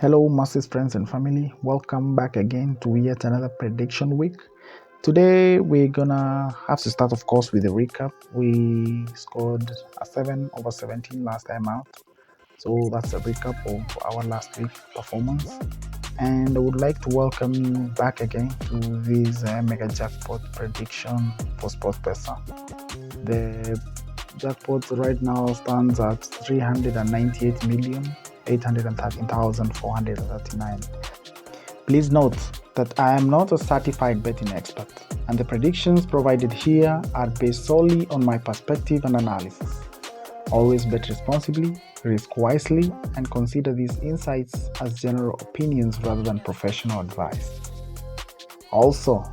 Hello, Master's friends and family. Welcome back again to yet another prediction week. Today we're gonna have to start, of course, with a recap. We scored a 7/17 last time out, so that's a recap of our last week performance. And I would like to welcome you back again to this mega jackpot prediction for SPORTPESA. The jackpot right now stands at 398,813,439. Please note that I am not a certified betting expert, and the predictions provided here are based solely on my perspective and analysis. Always bet responsibly, risk wisely, and consider these insights as general opinions rather than professional advice. Also,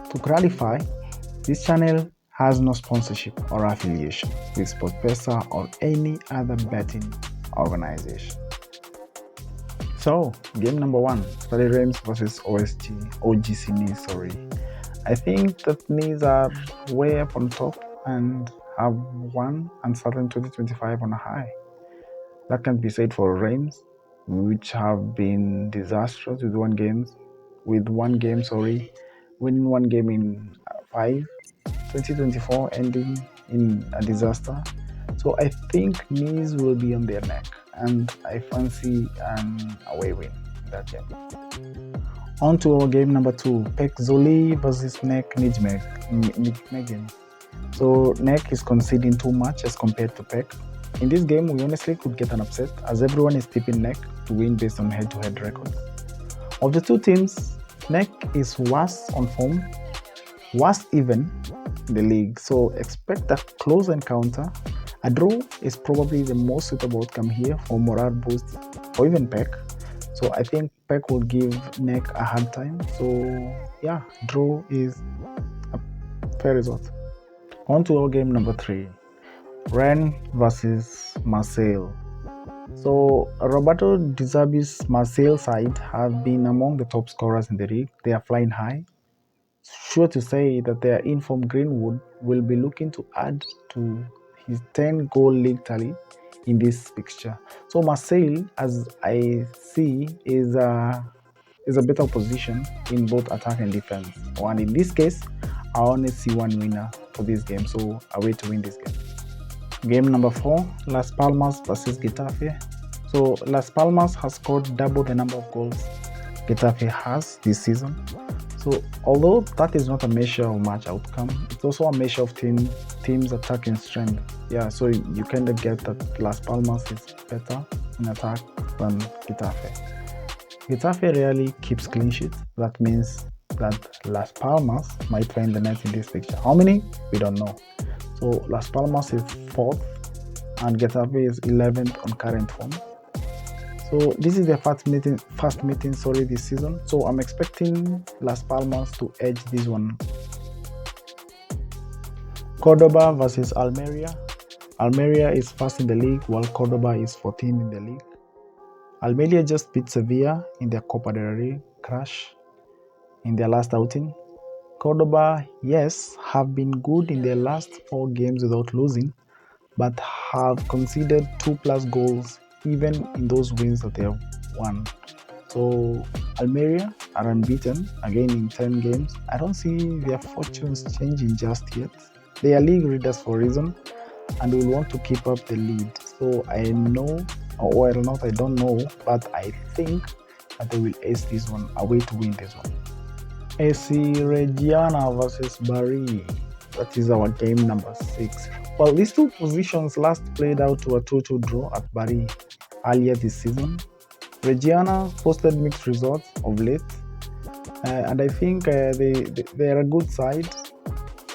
to clarify, this channel has no sponsorship or affiliation with SPORTPESA or any other betting organization. So, game number 1, Stade Reims versus OGC Nice. I think that Nice are way up on top and have won and started 2025 on a high. That can be said for Reims, which have been disastrous with one game, winning one game in 5. 2024 ending in a disaster. So I think Nice will be on their neck, and I fancy an away win in that game. On to our game number 2, PEC Zwolle versus NEC Nijmegen. So NEC is conceding too much as compared to PEC. In this game, we honestly could get an upset as everyone is tipping NEC to win based on head-to-head records. Of the two teams, NEC is worse on form, worse even in the league, so expect a close encounter. A draw is probably the most suitable outcome here for morale boost or even PEC. So I think PEC will give NEC a hard time. So yeah, draw is a fair result. On to our game number 3, Rennes versus Marseille. So Roberto De Zerbi's Marseille side have been among the top scorers in the league. They are flying high. Sure to say that their informed Greenwood will be looking to add to his 10-goal league tally in this fixture. So Marseille, as I see, is a better position in both attack and defense. And in this case, I only see one winner for this game, so a way to win this game. Game number 4, Las Palmas versus Getafe. So Las Palmas has scored double the number of goals Getafe has this season. So although that is not a measure of match outcome, it's also a measure of team's attacking strength. Yeah, so you kind of get that Las Palmas is better in attack than Getafe. Getafe rarely keeps clean sheets. That means that Las Palmas might find the net in this picture. How many? We don't know. So Las Palmas is 4th and Getafe is 11th on current form. So this is their first meeting this season. So I'm expecting Las Palmas to edge this one. Cordoba versus Almeria. Almeria is first in the league while Cordoba is 14th in the league. Almeria just beat Sevilla in their Copa del Rey crash in their last outing. Cordoba, yes, have been good in their last 4 games without losing, but have conceded 2+ goals even in those wins that they have won. So Almeria are unbeaten again in 10 games. I don't see their fortunes changing just yet. They are league leaders for a reason and will want to keep up the lead. So I don't know, but I think that they will ace this one, a way to win this one. SC Reggiana versus Bari. That is our game number 6. Well, these two positions last played out to a 2-2 draw at Bari earlier this season. Reggiana posted mixed results of late, and I think they are a good side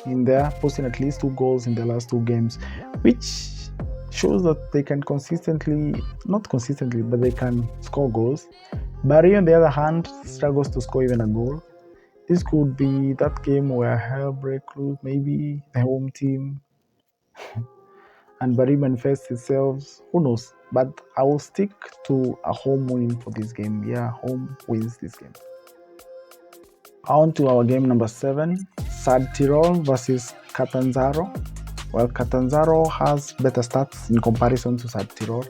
in there, posting at least 2 goals in the last 2 games, which shows that they can they can score goals. Bari, on the other hand, struggles to score even a goal. This could be that game where hell break loose, maybe the home team and Bari manifests itself, who knows, but I will stick to a home win for this game. Yeah, home wins this game. On to our game number 7, SUdtirol versus Catanzaro. Well, Catanzaro has better stats in comparison to SUdtirol.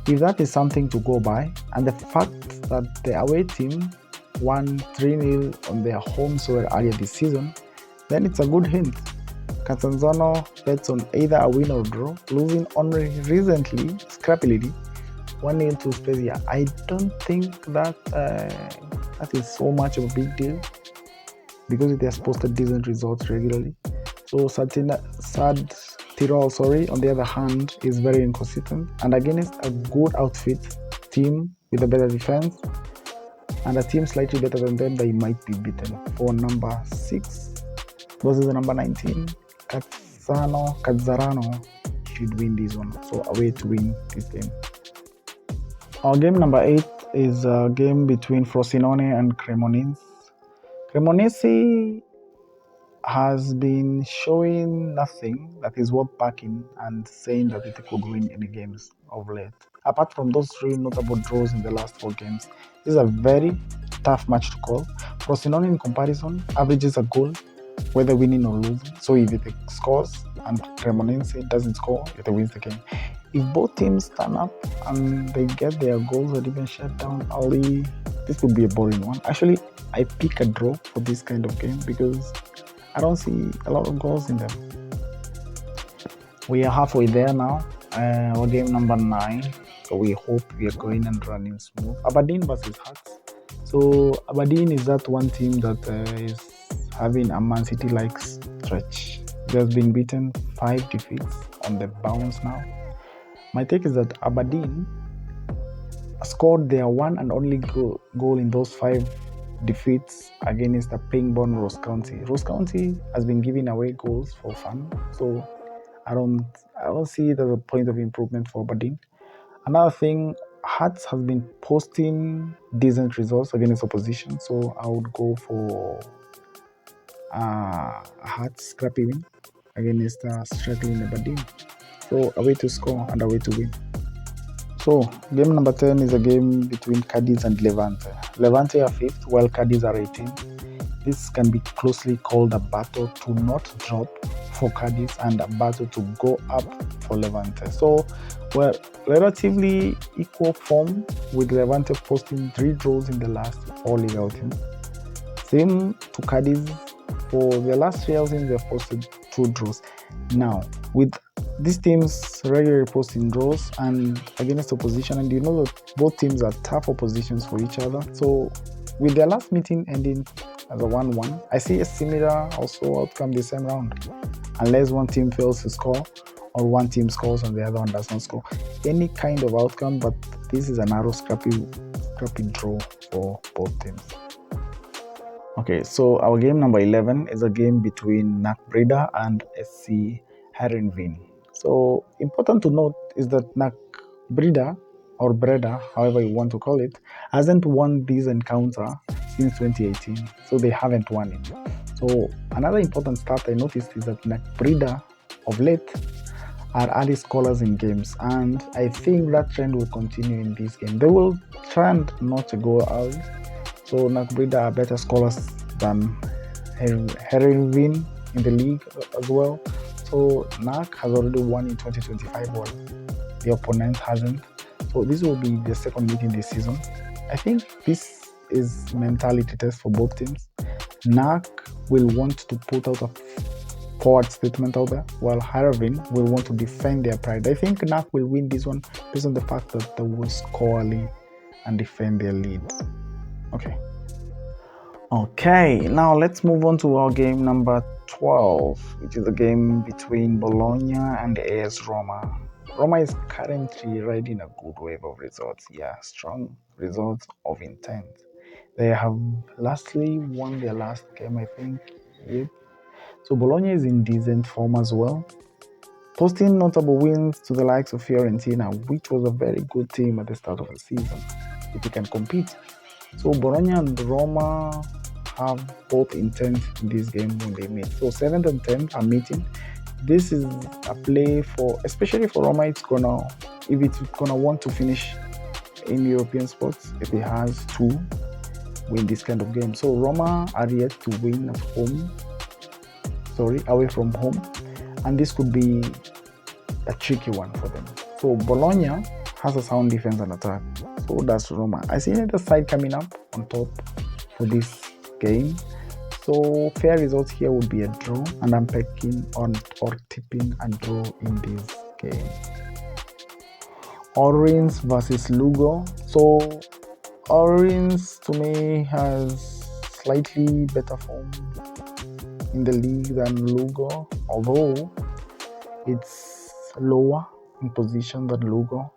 If that is something to go by, and the fact that the away team won 3-0 on their home soil earlier this season, then it's a good hint. Catanzaro bets on either a win or draw, losing only recently, scrappily, 1-0 to Spezia. I don't think that that is so much of a big deal because it has posted decent results regularly. So SUdtirol, on the other hand, is very inconsistent, and against a good outfit team with a better defense and a team slightly better than them, they might be beaten. For number 6 versus the number 19, Catanzaro should win this one. So away to win this game. Our game number 8 is a game between Frosinone and Cremonese. Cremonese has been showing nothing that is worth backing and saying that it could win any games of late. Apart from those 3 notable draws in the last 4 games, this is a very tough match to call. Frosinone, in comparison, averages a goal whether winning or losing. So if it scores and Cremonese doesn't score, it wins the game. If both teams turn up and they get their goals or even shut down early, this would be a boring one. Actually, I pick a draw for this kind of game because I don't see a lot of goals in them. We are halfway there now. Our game number 9. So we hope we are going and running smooth. Aberdeen versus Hearts. So Aberdeen is that one team that is having a Man City-like stretch. They have been beaten 5 defeats on the bounce now. My take is that Aberdeen scored their one and only goal in those 5 defeats against the ping-born Ross County. Ross County has been giving away goals for fun, so I don't see it as a point of improvement for Aberdeen. Another thing, Hearts has been posting decent results against opposition, so I would go for Hearts scrappy win against struggling Aberdeen. So away to score and away to win. So game number 10 is a game between Cadiz and Levante. Levante are 5th while Cadiz are 18th. This can be closely called a battle to not drop for Cadiz and a battle to go up for Levante. So we're relatively equal form, with Levante posting 3 draws in the last 4 league outings. Same to Cadiz. For their last 3 outings, they've posted 2 draws. Now, with these teams regularly posting draws and against opposition, and you know that both teams are tough oppositions for each other. So with their last meeting ending as a 1-1, I see a similar also outcome this same round, unless one team fails to score or one team scores and the other one does not score. Any kind of outcome, but this is a narrow scrappy draw for both teams. Okay, so our game number 11 is a game between NAC Breda and SC Heerenveen. So important to note is that NAC Breda, or Breda, however you want to call it, hasn't won this encounter since 2018. So they haven't won it. So another important stat I noticed is that NAC Breda of late are early scorers in games, and I think that trend will continue in this game. They will trend not to go early. So NAC Breda are better scorers than Heerenveen in the league as well. So NAC has already won in 2025 while the opponent hasn't. So this will be the second meeting this season. I think this is mentality test for both teams. NAC will want to put out a forward statement out there, while Heerenveen will want to defend their pride. I think NAC will win this one based on the fact that they will score early and defend their lead. Okay, now let's move on to our game number 12, which is a game between Bologna and AS Roma. Roma is currently riding a good wave of results. Strong results of intent. They have lastly won their last game, I think. Yep. So Bologna is in decent form as well, posting notable wins to the likes of Fiorentina, which was a very good team at the start of the season, if they can compete. So Bologna and Roma have both intent in this game when they meet. So 7th and 10th are meeting. This is a play for, especially for Roma, if it's gonna want to finish in European spots, if it has to win this kind of game. So Roma are yet to win away from home, and this could be a tricky one for them. So Bologna has a sound defense and attack. So does Roma. I see the side coming up on top for this game. So fair results here would be a draw, and I'm picking on or tipping a draw in this game. Ourense versus Lugo. So Ourense to me has slightly better form in the league than Lugo, although it's lower in position than Lugo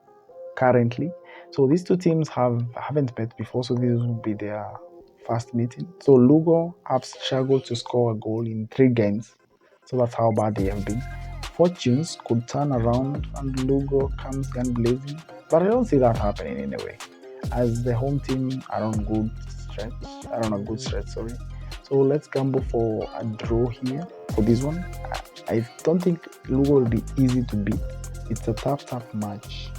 currently. So these two teams haven't met before, so this will be their first meeting. So Lugo have struggled to score a goal in 3 games, so that's how bad they have been. Fortunes could turn around and Lugo comes gun blazing, but I don't see that happening anyway, as the home team are on a good stretch. So let's gamble for a draw here for this one. I don't think Lugo will be easy to beat. It's a tough match.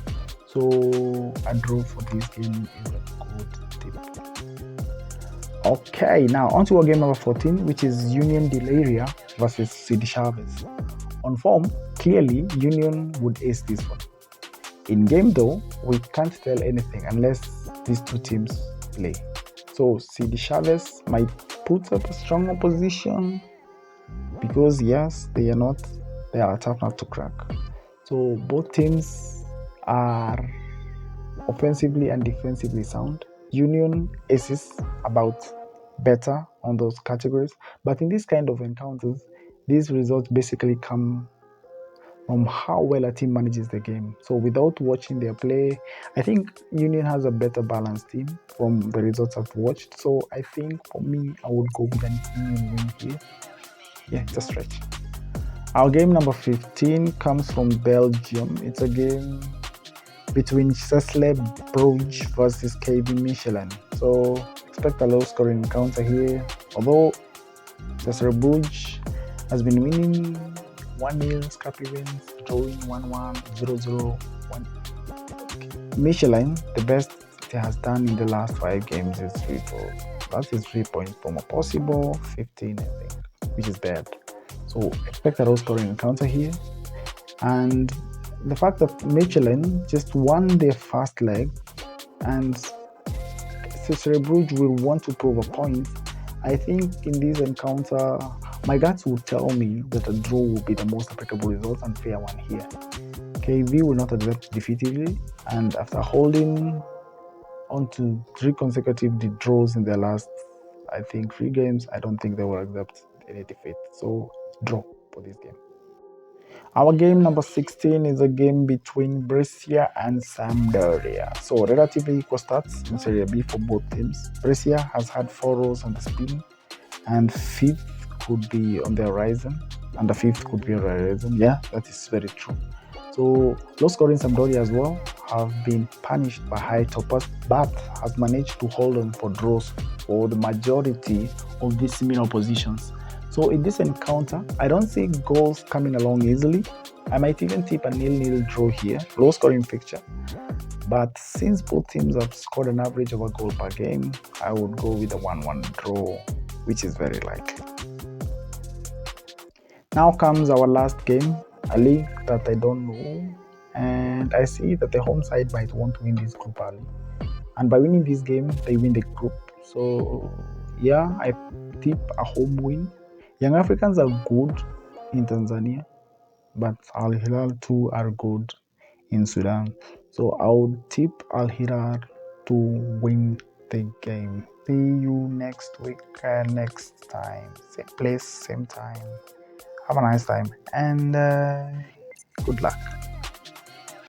So a draw for this game is a good tip. Okay, now on to our game number 14, which is Union Leriria versus CD Chaves. On form, clearly Union would ace this one. In game though, we can't tell anything unless these two teams play. So CD Chaves might put up a strong opposition because yes, they are a tough nut to crack. So both teams are offensively and defensively sound. Union aces about better on those categories, but in this kind of encounters, these results basically come from how well a team manages the game. So without watching their play, I think Union has a better balanced team from the results I've watched. So I think for me, I would go with an Union win here. Yeah, it's a stretch. Our game number 15 comes from Belgium. It's a game between Cercle Brugge versus KV Mechelen. So expect a low scoring encounter here. Although Cercle Brugge has been winning 1-0, scrappy wins, drawing 1-1, 0-0, 1. Mechelen, the best it has done in the last 5 games is 3 draws. That is 3 points from a possible 15, I think, which is bad. So expect a low scoring encounter here. And the fact that Mechelen just won their first leg and Cercle Brugge will want to prove a point, I think in this encounter, my guts would tell me that a draw will be the most applicable result and fair one here. KV will not accept defeatedly, and after holding on to 3 consecutive draws in their last, I think, 3 games, I don't think they will accept any defeat. So draw for this game. Our game number 16 is a game between Brescia and Sampdoria. So relatively equal stats in Serie B for both teams. Brescia has had 4 rows on the spin, and 5th could be on the horizon, and the 5th could be on the horizon. Yeah, that is very true. So low scoring Sampdoria as well have been punished by high toppers, but has managed to hold on for draws for the majority of these similar positions. So in this encounter, I don't see goals coming along easily. I might even tip a 0-0 draw here, low scoring fixture. But since both teams have scored an average of a goal per game, I would go with a 1-1 draw, which is very likely. Now comes our last game, a league that I don't know, and I see that the home side might want to win this group early. And by winning this game, they win the group. So yeah, I tip a home win. Young Africans are good in Tanzania, but Al Hilal too are good in Sudan. So I would tip Al Hilal to win the game. See you next week, next time. Same place, same time. Have a nice time, and good luck.